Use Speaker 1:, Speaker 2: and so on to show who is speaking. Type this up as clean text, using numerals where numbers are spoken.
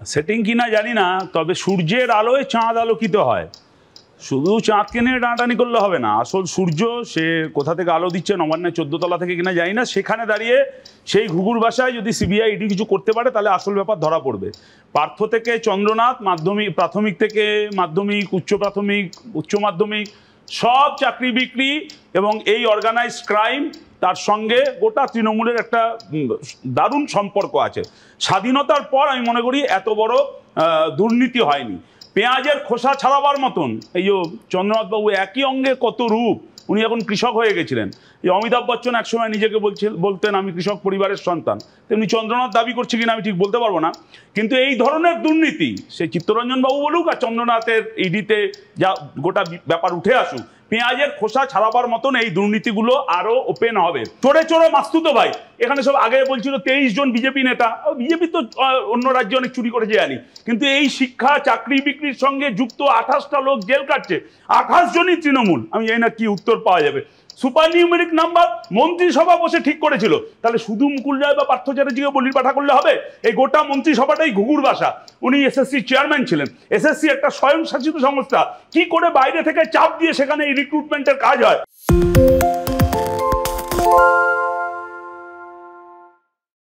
Speaker 1: Setting কিনা জানি না, তবে সূর্যের আলোয় চাঁদ আলোকিত হয়। শুধু চাঁদকে নিয়ে টানাটানি করলে হবে না, আসল সূর্য সে কোথা থেকে আলো দিচ্ছে, নবান্নের 14 তলা থেকে কিনা জানি না, সেখানে দাঁড়িয়ে সেই ঘুঘুর বাসায় যদি সিবিআই ইডি কিছু করতে পারে তাহলে আসল ব্যাপার ধরা পড়বে। পার্থ থেকে চন্দ্রনাথ, মাধ্যমিক, প্রাথমিক থেকে মাধ্যমিক, উচ্চ প্রাথমিক, উচ্চ মাধ্যমিক, সব চাকরি বিক্রি এবং এই অর্গানাইজড ক্রাইম, তার সঙ্গে গোটা তৃণমূলের একটা দারুণ সম্পর্ক আছে। স্বাধীনতার পর আমি মনে করি এত বড় দুর্নীতি হয়নি। পেঁয়াজের খোসা ছাড়াবার মতন এই যে চন্দ্রনাথবাবু, একই অঙ্গে কত রূপ। উনি এখন কৃষক হয়ে গেছিলেন। এই অমিতাভ বচ্চন একসময় নিজেকে বলতেন আমি কৃষক পরিবারের সন্তান, তেমনি চন্দ্রনাথ দাবি করছে কিনা আমি ঠিক বলতে পারবো না। কিন্তু এই ধরনের দুর্নীতি সে চিত্তরঞ্জন বাবু বলুক আর চন্দ্রনাথের ইডিতে যা গোটা ব্যাপার উঠে আসুক, পেঁয়াজের খোসা ছাড়াবার মতন এই দুর্নীতিগুলো আরো ওপেন হবে। চোরে চোরে মাস্তুতো ভাই, এখানে সব আগে বলছিল 23 জন বিজেপি নেতা, বিজেপি তো অন্য রাজ্যে অনেক চুরি করেছে জানি, কিন্তু এই শিক্ষা চাকরি বিক্রির সঙ্গে যুক্ত 28টা লোক জেল কাটছে, 28 জনই তৃণমূল। আমি জানি না কি উত্তর পাওয়া যাবে। সুপার নিউমেরিক নাম্বার মন্ত্রিসভা বসে ঠিক করেছিল, তাহলে শুধু মুকুল রায় বা পার্থ চ্যাটার্জিকে বলির পাঠা করলে হবে? এই গোটা মন্ত্রিসভাটাই ঘুঘুর বাসা। উনি এসএসসি চেয়ারম্যান ছিলেন। এসএসসি একটা স্বয়ংশাসিত সংস্থা, কি করে বাইরে থেকে চাপ দিয়ে সেখানে এই রিক্রুটমেন্টের কাজ হয়?